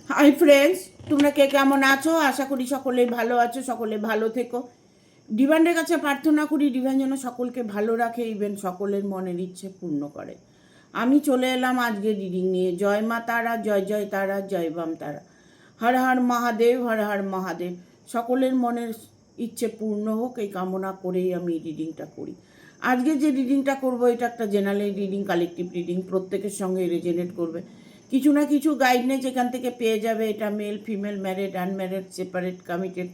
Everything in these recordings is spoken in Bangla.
হাই ফ্রেন্ডস, তোমরা কে কেমন আছো? আশা করি সকলেই ভালো আছো, সকলে ভালো থেকো। ডিভানের কাছে প্রার্থনা করি ডিভান যেন সকলকে ভালো রাখে, ইভেন সকলের মনের ইচ্ছে পূর্ণ করে। আমি চলে এলাম আজকে রিডিং নিয়ে। জয় মা তারা, জয় জয় তারা, জয় বাম তারা। হর হর মহাদেব, হর হর মহাদেব। সকলের মনের ইচ্ছে পূর্ণ হোক এই কামনা করেই আমি রিডিংটা করি। আজকে যে রিডিংটা করব এটা একটা জেনারেল রিডিং, কালেকটিভ রিডিং, প্রত্যেকের সঙ্গে রেজোনেট করবে। কিছু না কিছু গাইডনেস এখান থেকে পেয়ে যাবে। এটা male female, married unmarried, separate committed,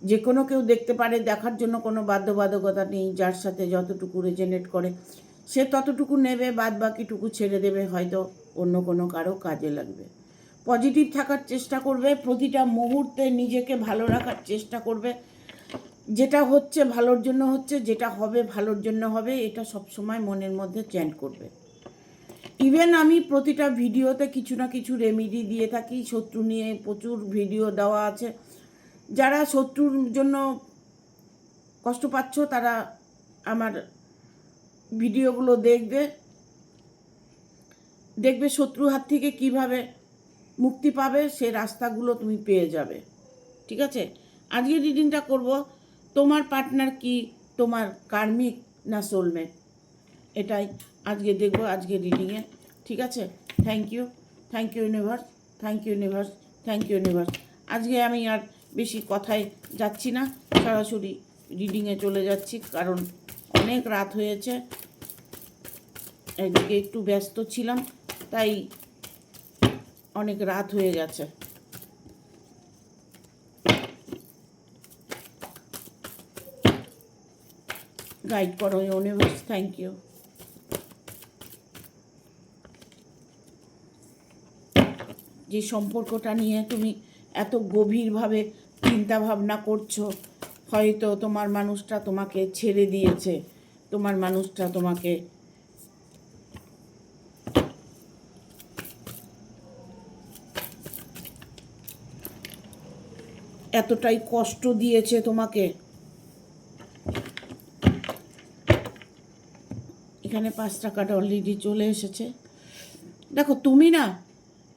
যে কোনো কেউ দেখতে পারে। দেখার জন্য কোনো বাধ্যবাধকতা নেই। যার সাথে যতটুকু রেজোনেট করে সে ততটুকু নেবে, বাদ বাকিটুকু ছেড়ে দেবে, হয়তো অন্য কোনো কারো কাজে লাগবে। পজিটিভ থাকার চেষ্টা করবে, প্রতিটা মুহূর্তে নিজেকে ভালো রাখার চেষ্টা করবে। যেটা হচ্ছে ভালোর জন্য হচ্ছে, যেটা হবে ভালোর জন্য হবে, এটা সবসময় মনের মধ্যে চ্যান্ট করবে। ইভেন আমি প্রতিটা ভিডিওতে কিছু না কিছু রেমেডি দিয়ে থাকি। শত্রু নিয়ে প্রচুর ভিডিও দেওয়া আছে। যারা শত্রুর জন্য কষ্ট পাচ্ছ তারা আমার ভিডিওগুলো দেখবে শত্রু হাত থেকে কিভাবে মুক্তি পাবে, সে রাস্তাগুলো তুমি পেয়ে যাবে। ঠিক আছে, আজকে রিডিংটা করব। তোমার পার্টনার কি তোমার কার্মিক না সোলমেট, এটাই আজকে দেখবো আজকে রিডিংয়ে। ঠিক আছে, thank you universe, thank you universe, thank you universe. আজকে আমি আর বেশি কথায় যাচ্ছি না, সরাসরি রিডিংয়ে চলে যাচ্ছি, কারণ অনেক রাত হয়েছে। একদিকে একটু ব্যস্ত ছিলাম, তাই অনেক রাত হয়ে গেছে। গাইড করো ইউনিভার্স, থ্যাংক ইউ। যে সম্পর্কটা নিয়ে তুমি এত গভীরভাবে চিন্তা ভাবনা করছো, হয়তো তোমার মানুষটা তোমাকে ছেড়ে দিয়েছে, তোমার মানুষটা তোমাকে এতটাই কষ্ট দিয়েছে তোমাকে। এখানে 5 টাকাটা অলরেডি চলে এসেছে। দেখো, তুমি না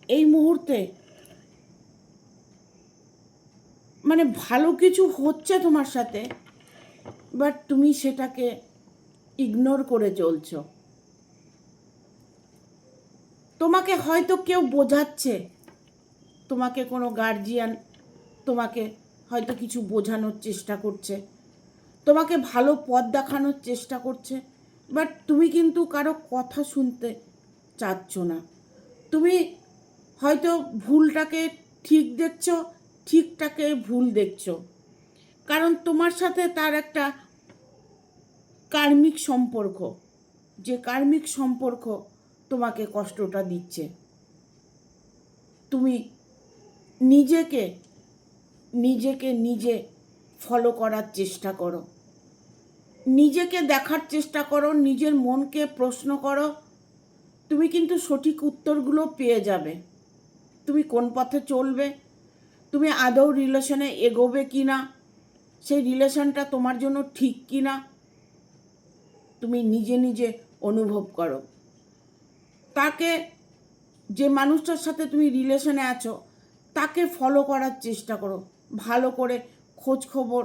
এই মুহূর্তে মানে ভালো কিছু হচ্ছে তোমার সাথে, বাট তুমি সেটাকে ইগনোর করে চলছো। তোমাকে হয়তো কেউ বোঝাচ্ছে, তোমাকে কোনো গার্জিয়ান তোমাকে হয়তো কিছু বোঝানোর চেষ্টা করছে, তোমাকে ভালো পথ দেখানোর চেষ্টা করছে, বাট তুমি কিন্তু কারো কথা শুনতে চাচ্ছ না। তুমি হয়তো ভুলটাকে ঠিক দেখছো, ঠিকটাকে ভুল দেখছো, কারণ তোমার সাথে তার একটা কার্মিক সম্পর্ক, যে কার্মিক সম্পর্ক তোমাকে কষ্টটা দিচ্ছে। তুমি নিজেকে নিজে ফলো করার চেষ্টা করো, নিজেকে দেখার চেষ্টা করো, নিজের মনকে প্রশ্ন করো। তুমি কিন্তু সঠিক উত্তরগুলো পেয়ে যাবে। তুমি কোন পথে চলবে, তুমি আদৌ রিলেশনে এগোবে কি না, সেই রিলেশনটা তোমার জন্য ঠিক কি না, তুমি নিজে অনুভব করো। তাকে, যে মানুষটার সাথে তুমি রিলেশনে আছো, তাকে ফলো করার চেষ্টা করো, ভালো করে খোঁজ খবর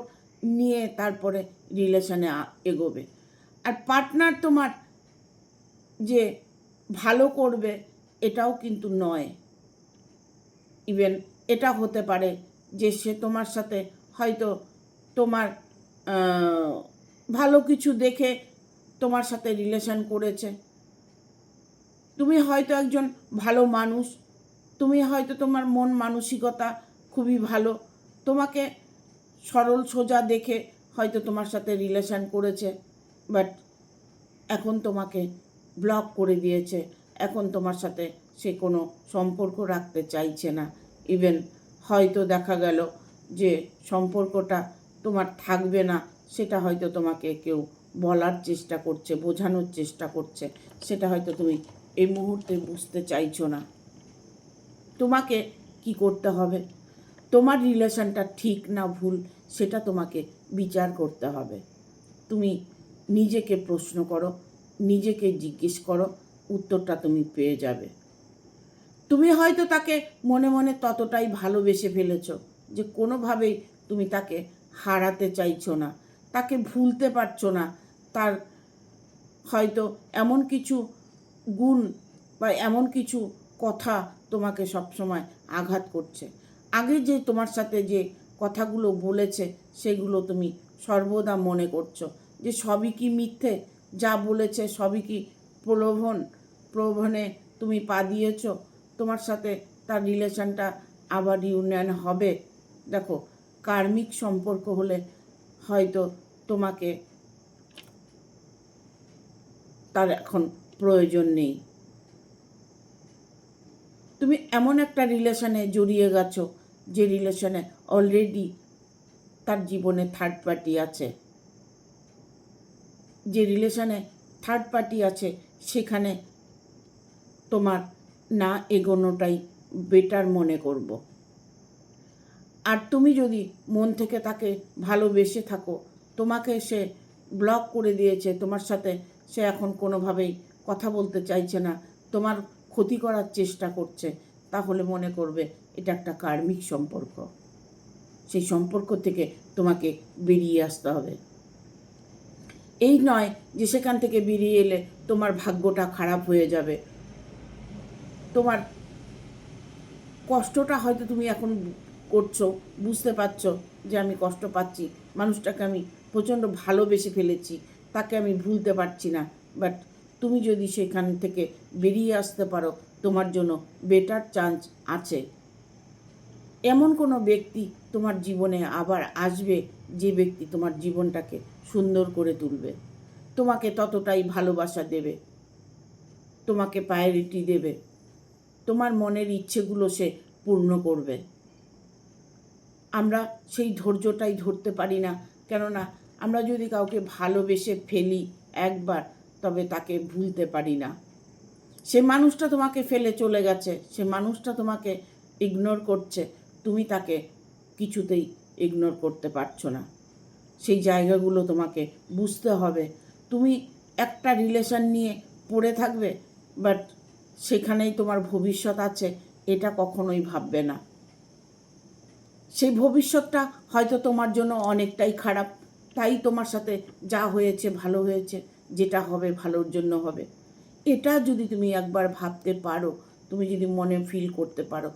নিয়ে তারপরে রিলেশনে এগোবে। আর পার্টনার তোমার যে ভালো করবে এটাও কিন্তু নয়। ইভেন এটা হতে পারে যে সে তোমার সাথে হয়তো তোমার ভালো কিছু দেখে তোমার সাথে রিলেশন করেছে। তুমি হয়তো একজন ভালো মানুষ, তুমি হয়তো তোমার মন মানসিকতা খুবই ভালো, তোমাকে সরল সোজা দেখে হয়তো তোমার সাথে রিলেশন করেছে, বাট এখন তোমাকে ব্লক করে দিয়েছে। এখন তোমার সাথে সে কোনো সম্পর্ক রাখতে চাইছে না। ইভেন হয়তো দেখা গেল যে সম্পর্কটা তোমার থাকবে না, সেটা হয়তো তোমাকে কেউ বলার চেষ্টা করছে, বোঝানোর চেষ্টা করছে, সেটা হয়তো তুমি এই মুহূর্তে বুঝতে চাইছো না। তোমাকে কি করতে হবে, তোমার রিলেশনটা ঠিক না ভুল সেটা তোমাকে বিচার করতে হবে। তুমি নিজেকে প্রশ্ন করো, নিজেকে জিজ্ঞেস করো, উত্তরটা তুমি পেয়ে যাবে। তুমি হয়তো তাকে মনে মনে ততটাই ভালোবেসে ফেলেছো যে কোনোভাবেই তুমি তাকে হারাতে চাইছো না, তাকে ভুলতে পারছো না। তার হয়তো এমন কিছু গুণ বা এমন কিছু কথা তোমাকে সবসময় আঘাত করছে। আগে যে তোমার সাথে যে কথাগুলো বলেছে সেগুলো তুমি সর্বদা মনে করছো যে সবই কি মিথ্যে, যা বলেছে সবই কি প্রলোভনে তুমি পা দিয়েছ। তোমার সাথে তার রিলেশনটা আবার ইউনিয়ন হবে। দেখো, কার্মিক সম্পর্ক হলে হয়তো তোমাকে তার এখন প্রয়োজন নেই। তুমি এমন একটা রিলেশনে জড়িয়ে গেছো যে রিলেশনে অলরেডি তার জীবনে থার্ড পার্টি আছে। যে রিলেশনে থার্ড পার্টি আছে সেখানে তোমার না এগোনোটাই বেটার মনে করব। আর তুমি যদি মন থেকে তাকে ভালোবেসে থাকো, তোমাকে সে ব্লক করে দিয়েছে, তোমার সাথে সে এখন কোনোভাবেই কথা বলতে চাইছে না, তোমার ক্ষতি করার চেষ্টা করছে, তাহলে মনে করবে এটা একটা কার্মিক সম্পর্ক। সেই সম্পর্ক থেকে তোমাকে বেরিয়ে আসতে হবে। এই নয় যে সেখান থেকে বেরিয়ে এলে তোমার ভাগ্যটা খারাপ হয়ে যাবে। তোমার কষ্টটা হয়তো তুমি এখন করছো, বুঝতে পারছো যে আমি কষ্ট পাচ্ছি, মানুষটাকে আমি প্রচণ্ড ভালোবেসে ফেলেছি, তাকে আমি ভুলতে পারছি না। বাট তুমি যদি সেখান থেকে বেরিয়ে আসতে পারো, তোমার জন্য বেটার চান্স আছে। এমন কোনো ব্যক্তি তোমার জীবনে আবার আসবে যে ব্যক্তি তোমার জীবনটাকে সুন্দর করে তুলবে, তোমাকে ততটাই ভালোবাসা দেবে, তোমাকে প্রায়োরিটি দেবে, তোমার মনের ইচ্ছেগুলো সে পূর্ণ করবে। আমরা সেই ধৈর্যটাই ধরতে পারি না, কেননা আমরা যদি কাউকে ভালোবেসে ফেলি একবার, তবে তাকে ভুলতে পারি না। সে মানুষটা তোমাকে ফেলে চলে গেছে, সে মানুষটা তোমাকে ইগনোর করছে, তুমি তাকে কিছুতেই ইগনোর করতে পারছো না। সেই জায়গাগুলো তোমাকে বুঝতে হবে। তুমি একটা রিলেশন নিয়ে পড়ে থাকবে, বাট সেখানেই তোমার ভবিষ্যৎ আছে, এটা কখনোই ভাববে না। সেই ভবিষ্যৎটা হয়তো তোমার জন্য অনেকটাই খারাপ, তাই তোমার সাথে যা হয়েছে ভালো হয়েছে, যেটা হবে ভালোর জন্য হবে। এটা যদি তুমি একবার ভাবতে পারো, তুমি যদি মনে ফিল করতে পারো,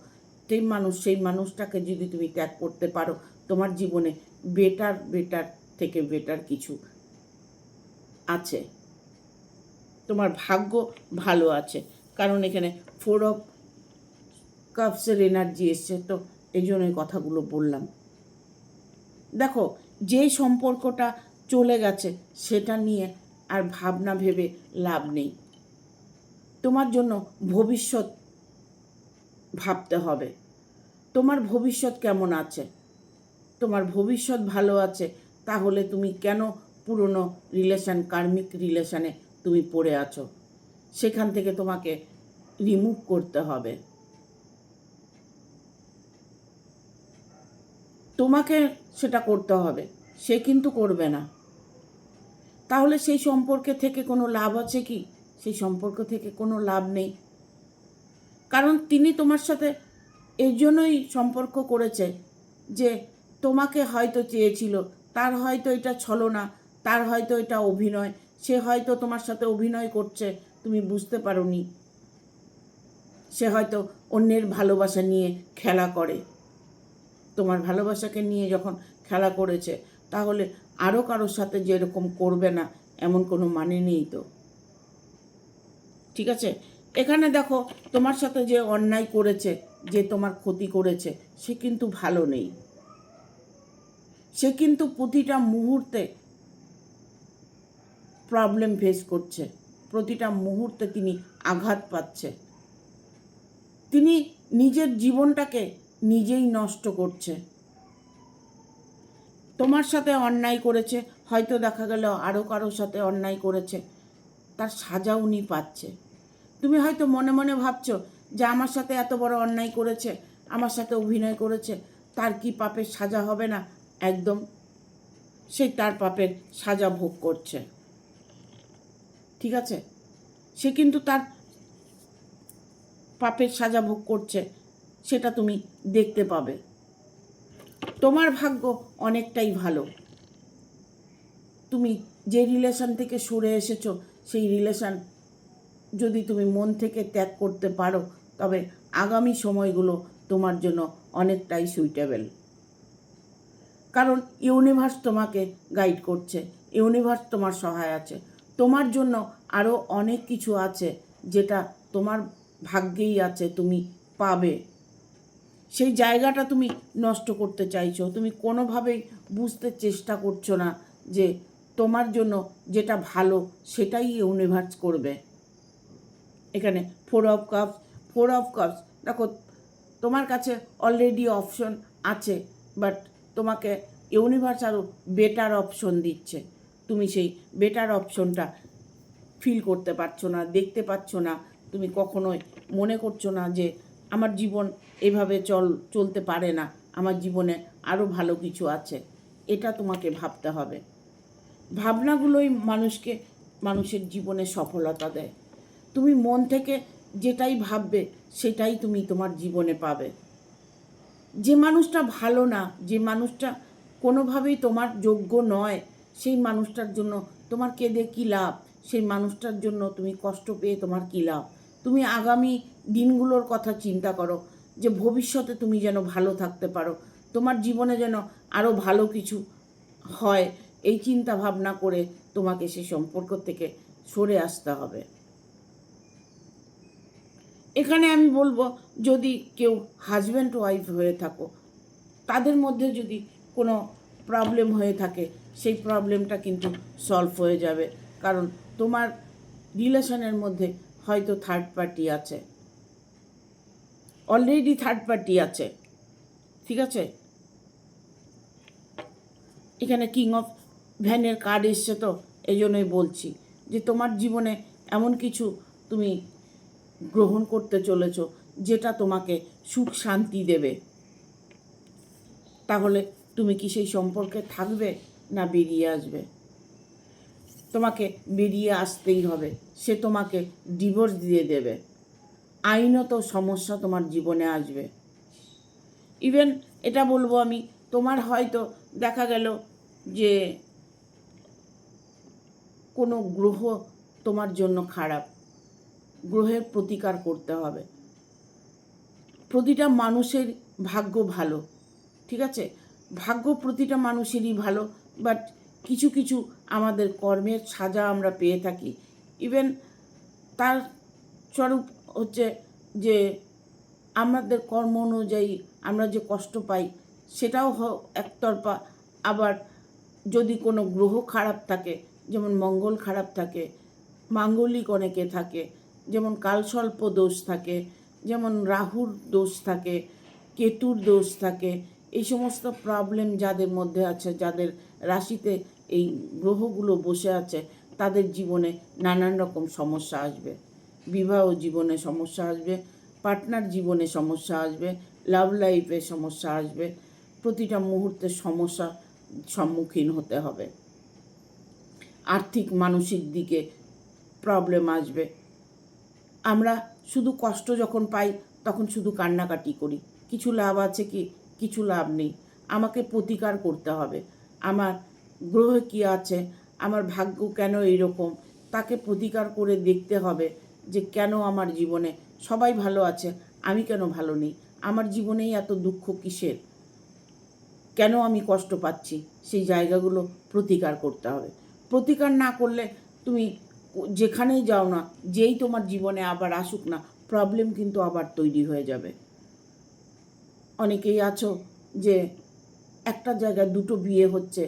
সেই মানুষটাকে যদি তুমি ত্যাগ করতে পারো, তোমার জীবনে বেটার থেকে বেটার কিছু আছে। তোমার ভাগ্য ভালো আছে, কারণ এখানে 4 অফ কাপসের এনার্জি এসছে, তো এই জন্যই কথাগুলো বললাম। দেখো, যে সম্পর্কটা চলে গেছে সেটা নিয়ে আর ভাবনা ভেবে লাভ নেই। তোমার জন্য ভবিষ্যৎ ভাবতে হবে। তোমার ভবিষ্যৎ কেমন আছে? তোমার ভবিষ্যৎ ভালো আছে, তাহলে তুমি কেন পুরনো কার্মিক রিলেশনে তুমি পড়ে আছো? সেখান থেকে তোমাকে রিমুভ করতে হবে। তোমাকে সেটা করতে হবে, সে কিন্তু করবে না। তাহলে সেই সম্পর্কে থেকে কোনো লাভ আছে কি? সেই সম্পর্ক থেকে কোনো লাভ নেই, কারণ তিনি তোমার সাথে এই জন্যই সম্পর্ক করেছে যে তোমাকে হয়তো চেয়েছিল, তার হয়তো এটা ছলনা, তার হয়তো এটা অভিনয়, সে হয়তো তোমার সাথে অভিনয় করছে, তুমি বুঝতে পারোনি। সে হয়তো অন্যের ভালোবাসা নিয়ে খেলা করে। তোমার ভালোবাসাকে নিয়ে যখন খেলা করেছে, তাহলে আরও কারোর সাথে যেরকম করবে না এমন কোনো মানে নেই তো। ঠিক আছে, এখানে দেখো, তোমার সাথে যে অন্যায় করেছে, যে তোমার ক্ষতি করেছে, সে কিন্তু ভালো নেই। সে কিন্তু প্রতিটা মুহূর্তে প্রবলেম ফেস করছে, প্রতিটা মুহূর্তে তিনি আঘাত পাচ্ছে, তিনি নিজের জীবনটাকে নিজেই নষ্ট করছে। তোমার সাথে অন্যায় করেছে, হয়তো দেখা গেল আরও কারোর সাথে অন্যায় করেছে, তার সাজা উনি পাচ্ছে। তুমি হয়তো মনে মনে ভাবছো যে আমার সাথে এত বড় অন্যায় করেছে, আমার সাথে অভিনয় করেছে, তার কি পাপের সাজা হবে না? একদম, সে তার পাপের সাজা ভোগ করছে। ঠিক আছে, সে কিন্তু তার পাপের সাজা ভোগ করছে, সেটা তুমি দেখতে পাবে। তোমার ভাগ্য অনেকটাই ভালো। তুমি যে রিলেশন থেকে সরে এসেছো, সেই রিলেশন যদি তুমি মন থেকে ত্যাগ করতে পারো, তবে আগামী সময়গুলো তোমার জন্য অনেকটাই সুইটেবল। কারণ ইউনিভার্স তোমাকে গাইড করছে, ইউনিভার্স তোমার সহায় আছে। তোমার জন্য আরও অনেক কিছু আছে যেটা তোমার ভাগ্যেই আছে, তুমি পাবে। সেই জায়গাটা তুমি নষ্ট করতে চাইছো, তুমি কোনোভাবেই বুঝতে চেষ্টা করছো না যে তোমার জন্য যেটা ভালো সেটাই ইউনিভার্স করবে। এখানে 4 অফ কাপস দেখো, তোমার কাছে অলরেডি অপশন আছে, বাট তোমাকে ইউনিভার্স আরও বেটার অপশন দিচ্ছে। তুমি সেই বেটার অপশনটা ফিল করতে পারছো না, দেখতে পাচ্ছ না। তুমি কখনোই মনে করছো না যে আমার জীবন এভাবে চলতে পারে না, আমার জীবনে আরও ভালো কিছু আছে। এটা তোমাকে ভাবতে হবে। ভাবনাগুলোই মানুষের জীবনে সফলতা দেয়। তুমি মন থেকে যেটাই ভাববে সেটাই তুমি তোমার জীবনে পাবে। যে মানুষটা ভালো না, যে মানুষটা কোনোভাবেই তোমার যোগ্য নয়, সেই মানুষটার জন্য তোমার কেঁদে কী লাভ? সেই মানুষটার জন্য তুমি কষ্ট পেয়ে তোমার কী লাভ? তুমি আগামী দিনগুলোর কথা চিন্তা করো, যে ভবিষ্যতে তুমি যেন ভালো থাকতে পারো, তোমার জীবনে যেন আরও ভালো কিছু হয়। এই চিন্তা ভাবনা করে তোমাকে সে সম্পর্ক থেকে সরে আসতে হবে। এখানে আমি বলবো, যদি কেউ হাজব্যান্ড ওয়াইফ হয়ে থাকো, তাদের মধ্যে যদি কোনো প্রবলেম হয়ে থাকে, সেই প্রবলেমটা কিন্তু সলভ হয়ে যাবে। কারণ তোমার রিলেশনের মধ্যে হয়তো থার্ড পার্টি আছে, অলরেডি থার্ড পার্টি আছে, ঠিক আছে। এখানে কিং অফ ভ্যানের কার্ড এসছে, তো এই জন্যই বলছি যে তোমার জীবনে এমন কিছু তুমি গ্রহণ করতে চলেছ যেটা তোমাকে সুখ শান্তি দেবে। তাহলে তুমি কি সেই সম্পর্কে থাকবে না বেরিয়ে আসবে? তোমাকে বেরিয়ে আসতেই হবে। সে তোমাকে ডিভোর্স দিয়ে দেবে, আইনত সমস্যা তোমার জীবনে আসবে। ইভেন এটা বলবো আমি, তোমার হয়তো দেখা গেল যে কোনো গ্রহ তোমার জন্য খারাপ, গ্রহের প্রতিকার করতে হবে। প্রতিটা মানুষের ভাগ্য ভালো, ঠিক আছে, ভাগ্য প্রতিটা মানুষেরই ভালো, বাট কিছু কিছু আমাদের কর্মের সাজা আমরা পেয়ে থাকি। ইভেন তার স্বরূপ হচ্ছে যে আমাদের কর্ম অনুযায়ী আমরা যে কষ্ট পাই সেটাও একতরফা। আবার যদি কোনো গ্রহ খারাপ থাকে, যেমন মঙ্গল খারাপ থাকে, মাঙ্গলিক অনেকে থাকে, যেমন কালসর্প দোষ থাকে, যেমন রাহুর দোষ থাকে, কেতুর দোষ থাকে, এই সমস্ত প্রবলেম যাদের মধ্যে আছে, যাদের রাশিতে এই গ্রহগুলো বসে আছে, তাদের জীবনে নানান রকম সমস্যা আসবে। বিবাহ জীবনে সমস্যা আসবে, পার্টনার জীবনে সমস্যা আসবে, লাভ লাইফে সমস্যা আসবে, প্রতিটা মুহূর্তে সমস্যা সম্মুখীন হতে হবে। আর্থিক মানসিক দিকে প্রবলেম আসবে। আমরা শুধু কষ্ট যখন পাই তখন শুধু কান্নাকাটি করি। কিছু লাভ আছে কি? কিছু লাভ নেই। আমাকে প্রতিকার করতে হবে। আমার গ্রহে কী আছে, আমার ভাগ্য কেন এইরকম, তাকে প্রতিকার করে দেখতে হবে যে কেন আমার জীবনে সবাই ভালো আছে, আমি কেন ভালো নেই, আমার জীবনেই এত দুঃখ কিসের, কেন আমি কষ্ট পাচ্ছি, সেই জায়গাগুলো প্রতিকার করতে হবে। প্রতিকার না করলে তুমি যেখানেই যাও না, যেই তোমার জীবনে আবার আসুক না, প্রবলেম কিন্তু আবার তৈরি হয়ে যাবে। অনেকেই আছো যে একটা জায়গায় দুটো বিয়ে হচ্ছে,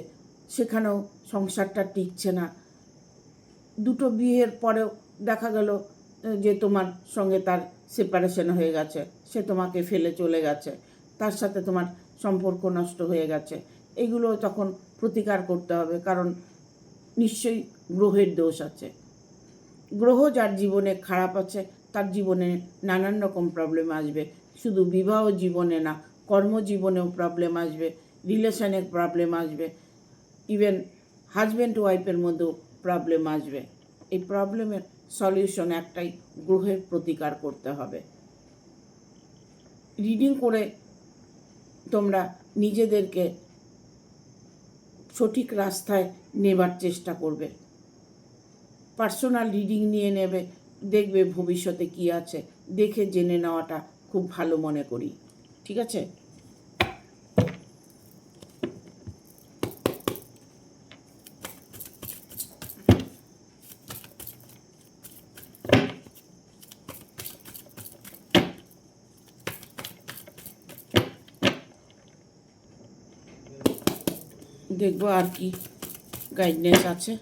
সেখানেও সংসারটা টিকছে না। দুটো বিয়ের পরেও দেখা গেল যে তোমার সঙ্গে তার সেপারেশন হয়ে গেছে, সে তোমাকে ফেলে চলে গেছে, তার সাথে তোমার সম্পর্ক নষ্ট হয়ে গেছে। এগুলো তখন প্রতিকার করতে হবে, কারণ নিশ্চয়ই গ্রহের দোষ আছে। গ্রহ যার জীবনে খারাপ আছে তার জীবনে নানান রকম প্রবলেম আসবে। শুধু বিবাহ জীবনে না, কর্মজীবনেও প্রবলেম আসবে, রিলেশনের প্রবলেম আসবে, ইভেন হাজব্যান্ড ওয়াইফের মধ্যেও প্রবলেম আসবে। এই প্রবলেমের সলিউশন একটাই, গ্রহের প্রতিকার করতে হবে। রিডিং করে তোমরা নিজেদেরকে সঠিক রাস্তায় নেবার চেষ্টা করবে। পার্সোনাল রিডিং নিয়ে নেবে, দেখবে ভবিষ্যতে কি আছে, দেখে জেনে নেওয়াটা খুব ভালো মনে করি। ঠিক আছে? দেখবো আর কি গাইডনেস আছে।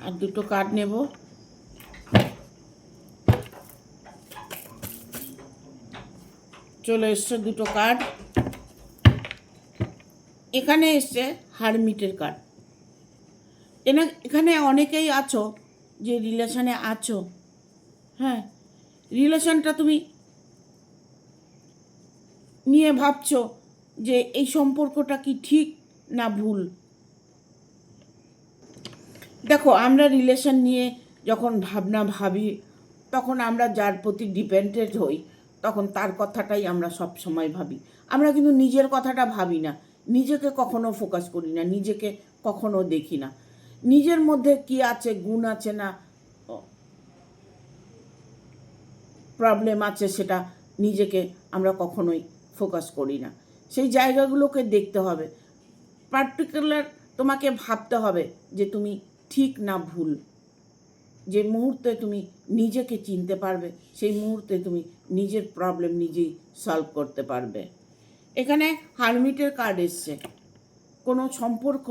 আর দুটো কার্ড নেব। চলে এসছে দুটো কার্ড। এখানে এসছে হারমিটের কার্ড। এখানে অনেকেই আছো যে রিলেশনে আছো। হ্যাঁ, রিলেশনটা তুমি নিয়ে ভাবছো যে এই সম্পর্কটা কি ঠিক না ভুল। দেখো, আমরা রিলেশন নিয়ে যখন ভাবি তখন আমরা যার প্রতি ডিপেন্ডেন্ট হই তখন তার কথাটাই আমরা সব সময় ভাবি। আমরা কিন্তু নিজের কথাটা ভাবি না, নিজেকে কখনো ফোকাস করি না, নিজেকে কখনো দেখি না। নিজের মধ্যে কি আছে, গুণ আছে না প্রবলেম আছে, সেটা নিজেকে আমরা কখনোই ফোকাস করি না। সেই জায়গাগুলোকে দেখতে হবে। পার্টিকুলার তোমাকে ভাবতে হবে যে তুমি ঠিক না ভুল। যে মুহূর্তে তুমি নিজেকে চিনতে পারবে সেই মুহূর্তে তুমি নিজের প্রবলেম নিজেই সলভ করতে পারবে। এখানে হারমিটের কার্ড এসছে। কোনো সম্পর্ক,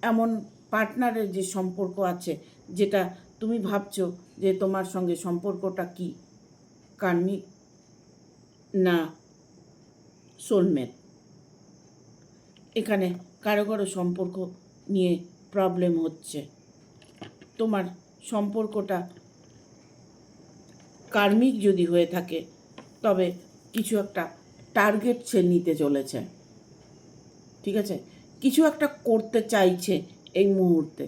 এমন পার্টনারের যে সম্পর্ক আছে যেটা তুমি ভাবছো যে তোমার সঙ্গে সম্পর্কটা কি কার্মিক না সোলমেট। এখানে কারো কারো সম্পর্ক নিয়ে প্রবলেম হচ্ছে। তোমার সম্পর্কটা কার্মিক যদি হয়ে থাকে তবে কিছু একটা টার্গেট সে নিতে চলেছে। ঠিক আছে? কিছু একটা করতে চাইছে এই মুহূর্তে।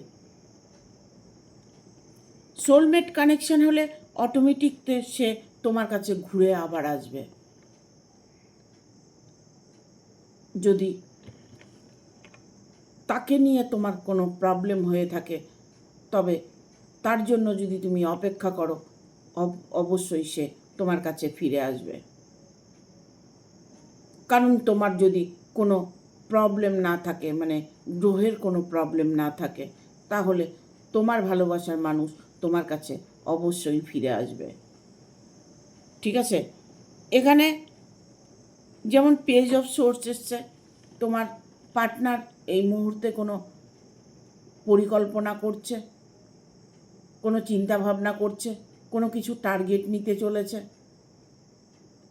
সোলমেট কানেকশন হলে অটোমেটিক সে তোমার কাছে ঘুরে আবার আসবে। যদি তাকে নিয়ে তোমার কোনো প্রবলেম হয়ে থাকে তবে তার জন্য যদি তুমি অপেক্ষা করো অবশ্যই সে তোমার কাছে ফিরে আসবে। কারণ তোমার যদি কোনো প্রবলেম না থাকে, মানে গ্রহের কোনো প্রবলেম না থাকে, তাহলে তোমার ভালোবাসার মানুষ তোমার কাছে অবশ্যই ফিরে আসবে। ঠিক আছে? এখানে যেমন পেজ অফ সোর্স এসছে, তোমার পার্টনার এই মুহূর্তে কোনো পরিকল্পনা করছে, কোনো চিন্তা ভাবনা করছে, কোনো কিছু টার্গেট নিতে চলেছে।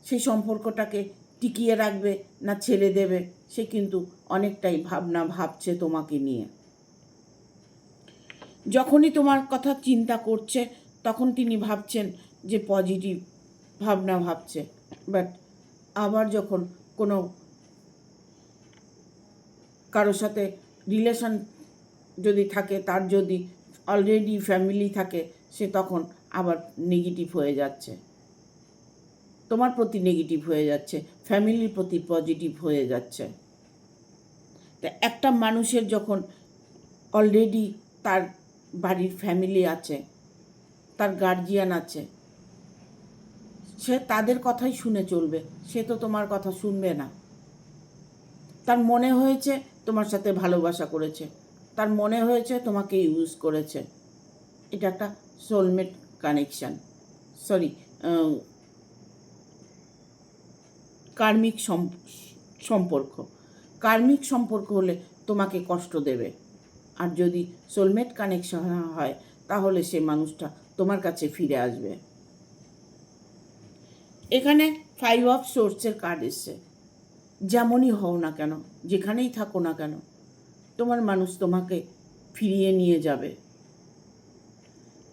সেই সম্পর্কটাকে টিকিয়ে রাখবে না ছেড়ে দেবে, সে কিন্তু অনেকটাই ভাবছে তোমাকে নিয়ে। যখনই তোমার কথা চিন্তা করছে তখন তিনি ভাবছেন যে পজিটিভ ভাবনা ভাবছে, বাট আবার যখন কোনো কারোর সাথে রিলেশন যদি থাকে, তার যদি অলরেডি ফ্যামিলি থাকে, সে তখন আবার নেগেটিভ হয়ে যাচ্ছে, তোমার প্রতি নেগেটিভ হয়ে যাচ্ছে, ফ্যামিলির প্রতি পজিটিভ হয়ে যাচ্ছে। তা একটা মানুষের যখন অলরেডি তার বাড়ির ফ্যামিলি আছে, তার গার্জিয়ান আছে, সে তাদের কথাই শুনে চলবে, সে তো তোমার কথা শুনবে না। তার মনে হয়েছে তোমার সাথে ভালোবাসা করেছে, তার মনে হয়েছে তোমাকে ইউজ করেছে। এটা একটা সোলমেট কানেকশান, কার্মিক সম্পর্ক। কার্মিক সম্পর্ক হলে তোমাকে কষ্ট দেবে, আর যদি সোলমেট কানেকশন হয় তাহলে সে মানুষটা তোমার কাছে ফিরে আসবে। এখানে 5 অফ সোর্সের কার্ড এসছে। যেমনই হও না কেন, যেখানেই থাকো না কেন, তোমার মানুষ তোমাকে ফিরিয়ে নিয়ে যাবে।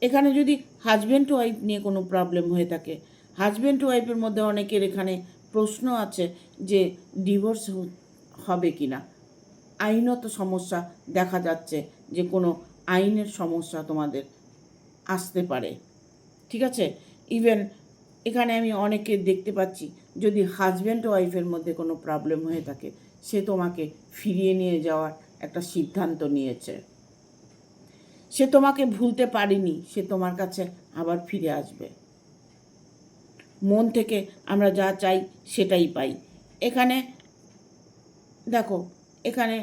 এখানে যদি হাজব্যান্ড ওয়াইফ নিয়ে কোনো প্রবলেম হয়ে থাকে, হাজব্যান্ড ওয়াইফের মধ্যে অনেকের এখানে প্রশ্ন আছে যে ডিভোর্স হবে কি না। আইনত সমস্যা দেখা যাচ্ছে যে কোনো আইনের সমস্যা তোমাদের আসতে পারে, ঠিক আছে। ইভেন এখানে আমি অনেকে দেখতে পাচ্ছি, যদি হাজব্যান্ড ওয়াইফের মধ্যে কোনো প্রবলেম হয়ে থাকে, সে তোমাকে ফিরিয়ে নিয়ে যাওয়ার একটা সিদ্ধান্ত নিয়েছে। সে তোমাকে ভুলতে পারেনি, সে তোমার কাছে আবার ফিরে আসবে। মন থেকে আমরা যা চাই সেটাই পাই। এখানে দেখো, এখানে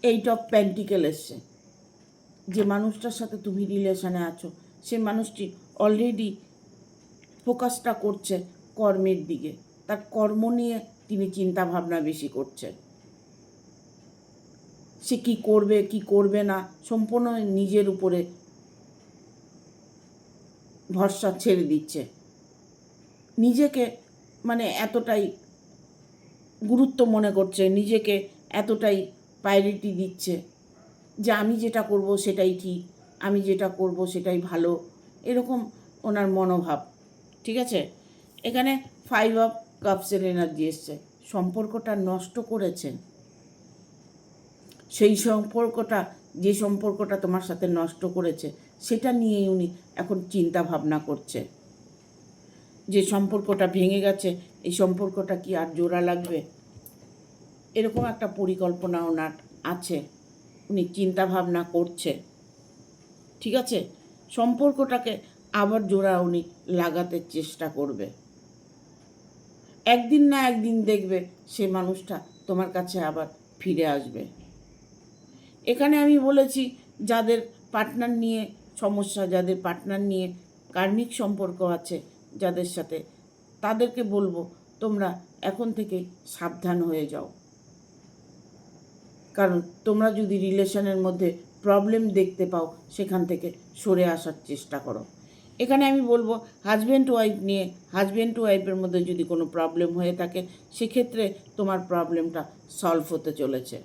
8 অফ পেন্টিকেল এসছে। যে মানুষটার সাথে তুমি রিলেশনে আছো, সে মানুষটি অলরেডি ফোকাসটা করছে কর্মের দিকে। তার কর্ম নিয়ে তিনি চিন্তা ভাবনা বেশি করছে। সে কি করবে কি করবে না সম্পূর্ণ নিজের উপরে ভরসা ছেড়ে দিচ্ছে। নিজেকে মানে এতটাই গুরুত্ব মনে করছে, নিজেকে এতটাই প্রায়োরিটি দিচ্ছে যে আমি যেটা করব সেটাই ঠিক, আমি যেটা করব সেটাই ভালো, এরকম ওনার মনোভাব, ঠিক আছে। এখানে 5 অফ কাপসের এনার্জি এসছে। সম্পর্কটা নষ্ট করেছেন, সেই সম্পর্কটা, যে সম্পর্কটা তোমার সাথে নষ্ট করেছে সেটা নিয়েই উনি এখন চিন্তা ভাবনা করছে। যে সম্পর্কটা ভেঙে গেছে, এই সম্পর্কটা কি আর জোড়া লাগবে, এরকম একটা পরিকল্পনা ওনার আছে, উনি চিন্তা ভাবনা করছে, ঠিক আছে। সম্পর্কটাকে আবার জোড়া উনি লাগাতে চেষ্টা করবে। একদিন না একদিন দেখবে সে মানুষটা তোমার কাছে আবার ফিরে আসবে। এখানে আমি বলেছি যাদের পার্টনার নিয়ে সমস্যা, যাদের পার্টনার নিয়ে কার্মিক সম্পর্ক আছে যাদের সাথে, তাদেরকে বলবো তোমরা এখন থেকে সাবধান হয়ে যাও। কারণ তোমরা যদি রিলেশনের মধ্যে প্রবলেম দেখতে পাও, সেখান থেকে সরে আসার চেষ্টা করো। এখানে আমি বলবো হাজব্যান্ড ওয়াইফ নিয়ে, হাজব্যান্ড ওয়াইফের মধ্যে যদি কোনো প্রবলেম হয়ে থাকে, সেক্ষেত্রে তোমার প্রবলেমটা সলভ হতে চলেছে।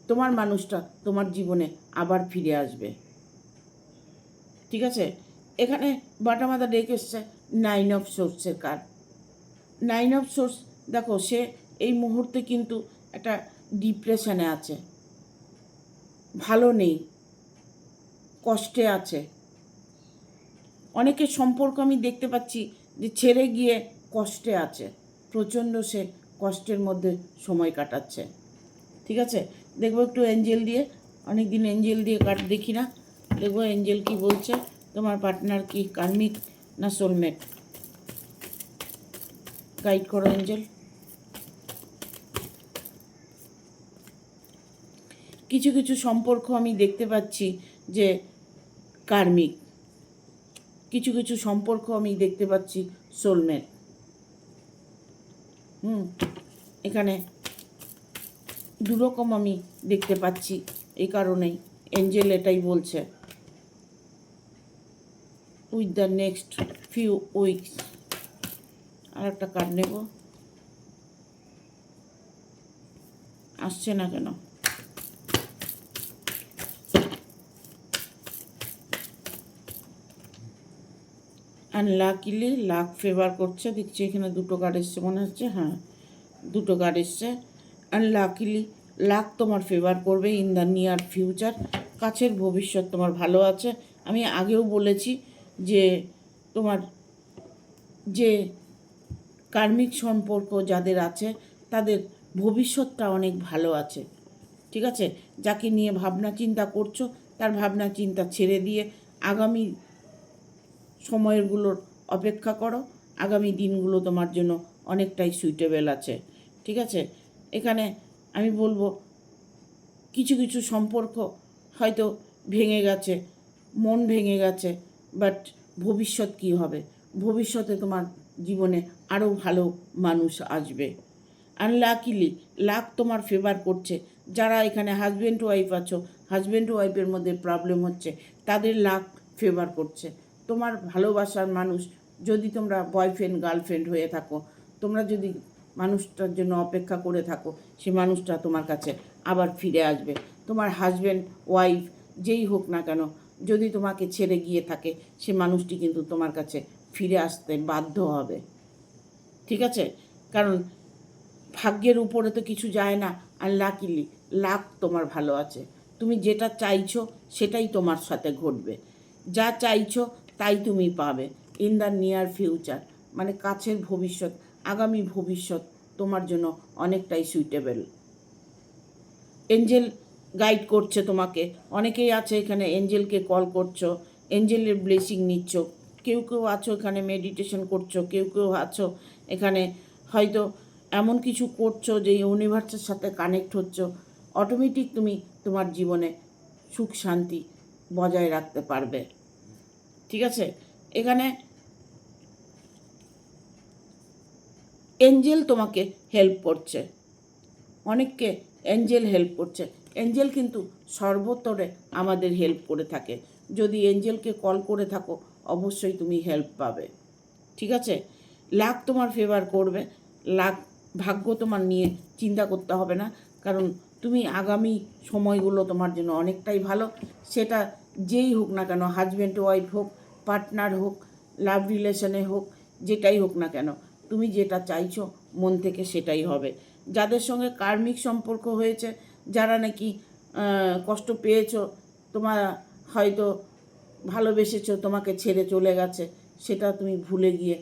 তোমার মানুষটা তোমার জীবনে আবার ফিরে আসবে, ঠিক আছে। এখানে বাটামাদা ডেক এসছে 9 অফ সোর্সের কার্ড। 9 অফ সোর্স, দেখো সে এই মুহূর্তে কিন্তু একটা ডিপ্রেশনে আছে, ভালো নেই, কষ্টে আছে। অনেকের সম্পর্ক আমি দেখতে পাচ্ছি যে ছেড়ে গিয়ে কষ্টে আছে, প্রচণ্ড সে কষ্টের মধ্যে সময় কাটাচ্ছে, ঠিক আছে। দেখবো একটু এঞ্জেল দিয়ে, অনেক দিন এঞ্জেল দিয়ে কার্ড দেখি না, দেখবো এঞ্জেল কি বলছে। তোমার পার্টনার কি কার্মিক না সোলমেট? গাইড করো এঞ্জেল। কিছু কিছু সম্পর্ক আমি দেখতে পাচ্ছি যে কার্মিক, কিছু কিছু সম্পর্ক আমি দেখতে পাচ্ছি সোলমেট। এখানে দুরকম আমি দেখতে পাচ্ছি, এই কারণেই এঞ্জেল এটাই বলছে। With the next few weeks, আর একটা কার্ড নেব, আসছে না কেন? আনলাকিলি লাক ফেভার করছে, দেখছি এখানে দুটো কার্ড এসছে মনে হচ্ছে, হ্যাঁ দুটো কার্ড এসছে। আনলাকিলি লাক তোমার ফেভার করবে ইন দ্য নিয়ার ফিউচার, কাছের ভবিষ্যৎ তোমার ভালো আছে। আমি আগেও বলেছি যে তোমার যে কার্মিক সম্পর্ক যাদের আছে তাদের ভবিষ্যৎটা অনেক ভালো আছে, ঠিক আছে। যাকে নিয়ে ভাবনা চিন্তা করছো তার ভাবনা চিন্তা ছেড়ে দিয়ে আগামী সময়গুলোর অপেক্ষা করো, আগামী দিনগুলো তোমার জন্য অনেকটাই সুইটেবল আছে, ঠিক আছে। এখানে আমি বলবো কিছু কিছু সম্পর্ক হয়তো ভেঙে গেছে, মন ভেঙে গেছে, বাট ভবিষ্যৎ কী হবে, ভবিষ্যতে তোমার জীবনে আরও ভালো মানুষ আসবে। আনলাকিলি লাক তোমার ফেভার করছে। যারা এখানে হাজব্যান্ড ওয়াইফ আছো, হাজব্যান্ড ওয়াইফের মধ্যে প্রবলেম হচ্ছে, তাদের লাক ফেভার করছে। তোমার ভালোবাসার মানুষ, যদি তোমরা বয়ফ্রেন্ড গার্লফ্রেন্ড হয়ে থাকো, তোমরা যদি মানুষটার জন্য অপেক্ষা করে থাকো, সে মানুষটা তোমার কাছে আবার ফিরে আসবে। তোমার হাজব্যান্ড ওয়াইফ যেই হোক না কেন, যদি তোমাকে ছেড়ে গিয়ে থাকে, সে মানুষটি কিন্তু তোমার কাছে ফিরে আসতে বাধ্য হবে, ঠিক আছে? কারণ ভাগ্যের উপরে তো কিছু যায় না। আর লাকিলি লাক তোমার ভালো আছে। তুমি যেটা চাইছো সেটাই তোমার সাথে ঘটবে। যা চাইছো তাই তুমি পাবে ইন দ্য নিয়ার ফিউচার। মানে কাছের ভবিষ্যৎ, আগামী ভবিষ্যৎ তোমার জন্য অনেকটাই সুইটেবল। এঞ্জেল গাইড করছে তোমাকে। অনেকেই আছে এখানে এঞ্জেলকে কল করছো, এঞ্জেলের ব্লেসিং নিচ্ছ। কেউ কেউ আছো এখানে মেডিটেশন করছো, কেউ কেউ আছো এখানে হয়তো এমন কিছু করছো যে ইউনিভার্সের সাথে কানেক্ট হচ্ছ। অটোমেটিক তুমি তোমার জীবনে সুখ শান্তি বজায় রাখতে পারবে। ঠিক আছে? এখানে এঞ্জেল তোমাকে হেল্প করছে, অনেককে এঞ্জেল হেল্প করছে। এঞ্জেল কিন্তু সর্বত্রে আমাদের হেল্প করে থাকে। যদি এঞ্জেলকে কল করে থাকো অবশ্যই তুমি হেল্প পাবে। ঠিক আছে? লাক তোমার ফেভার করবে। লাক, ভাগ্য তোমার নিয়ে চিন্তা করতে হবে না, কারণ তুমি আগামী সময়গুলো তোমার জন্য অনেকটাই ভালো। সেটা যেই হোক না কেন, হাজব্যান্ড ওয়াইফ হোক, পার্টনার হোক, লাভ রিলেশনে হোক, যেটাই হোক না কেন, তুমি যেটা চাইছো মন থেকে সেটাই হবে। যাদের সঙ্গে কার্মিক সম্পর্ক হয়েছে, যারা নাকি কষ্ট পেয়েছো, তোমার হয়তো ভালোবেসেছো, তোমাকে ছেড়ে চলে গেছে, সেটা তুমি ভুলে গিয়ে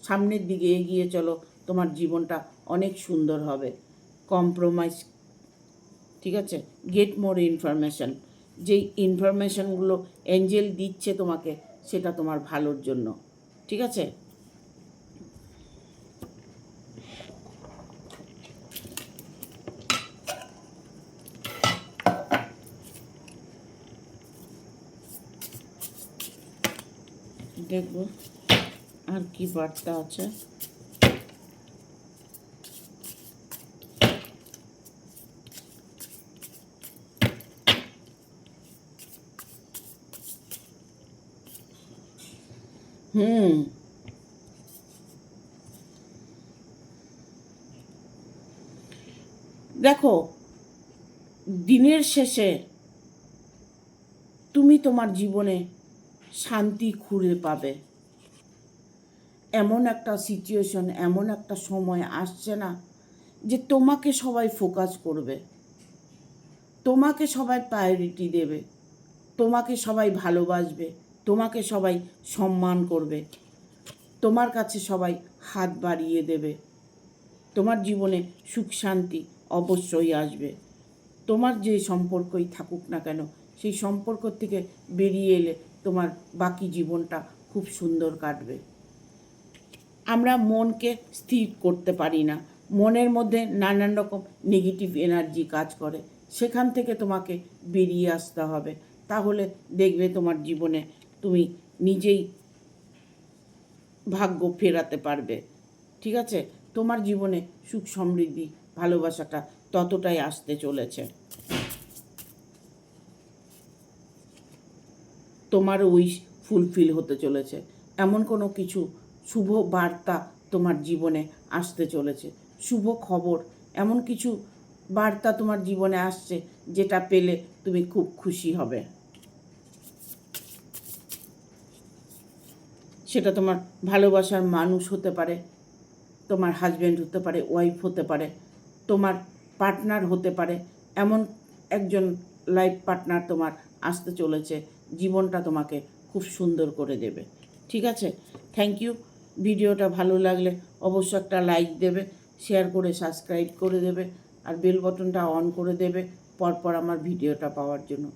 সামনের দিকে এগিয়ে চলো। তোমার জীবনটা অনেক সুন্দর হবে। কম্প্রোমাইজ, ঠিক আছে? Get more information. যেই ইনফরমেশানগুলো এঞ্জেল দিচ্ছে তোমাকে, সেটা তোমার ভালোর জন্য। ঠিক আছে? দেখবো আর কি বার্তা আছে। দেখো, দিনের শেষে তুমি তোমার জীবনে শান্তি খুঁজে পাবে। এমন একটা সিচুয়েশন, এমন একটা সময় আসছে না যে তোমাকে সবাই ফোকাস করবে, তোমাকে সবাই প্রায়োরিটি দেবে, তোমাকে সবাই ভালোবাসবে, তোমাকে সবাই সম্মান করবে, তোমার কাছে সবাই হাত বাড়িয়ে দেবে। তোমার জীবনে সুখ শান্তি অবশ্যই আসবে। তোমার যে সম্পর্কই থাকুক না কেন, সেই সম্পর্ক থেকে বেরিয়ে এলে তোমার বাকি জীবনটা খুব সুন্দর কাটবে। আমরা মনকে স্থির করতে পারি না, মনের মধ্যে নানান রকম নেগেটিভ এনার্জি কাজ করে। সেখান থেকে তোমাকে বেরিয়ে আসতে হবে, তাহলে দেখবে তোমার জীবনে তুমি নিজেই ভাগ্য ফেরাতে পারবে। ঠিক আছে? তোমার জীবনে সুখ সমৃদ্ধি ভালোবাসাটা ততটাই আসতে চলেছে। তোমার উইশ ফুলফিল হতে চলেছে। এমন কোনো কিছু শুভ বার্তা তোমার জীবনে আসতে চলেছে, শুভ খবর, এমন কিছু বার্তা তোমার জীবনে আসছে যেটা পেলে তুমি খুব খুশি হবে। সেটা তোমার ভালোবাসার মানুষ হতে পারে, তোমার হাজব্যান্ড হতে পারে, ওয়াইফ হতে পারে, তোমার পার্টনার হতে পারে। এমন একজন লাইফ পার্টনার তোমার আসতে চলেছে, জীবনটা তোমাকে খুব সুন্দর করে দেবে। ঠিক আছে? Thank you. ভিডিওটা ভালো লাগলে অবশ্যই একটা লাইক দেবে, শেয়ার করে সাবস্ক্রাইব করে দেবে, আর বেল বটনটা অন করে দেবে পরপর আমার ভিডিওটা পাওয়ার জন্য।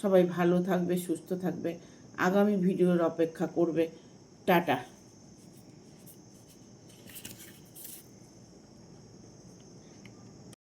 সবাই ভালো থাকবে, সুস্থ থাকবে, আগামী ভিডিওর অপেক্ষা করবে। টাটা।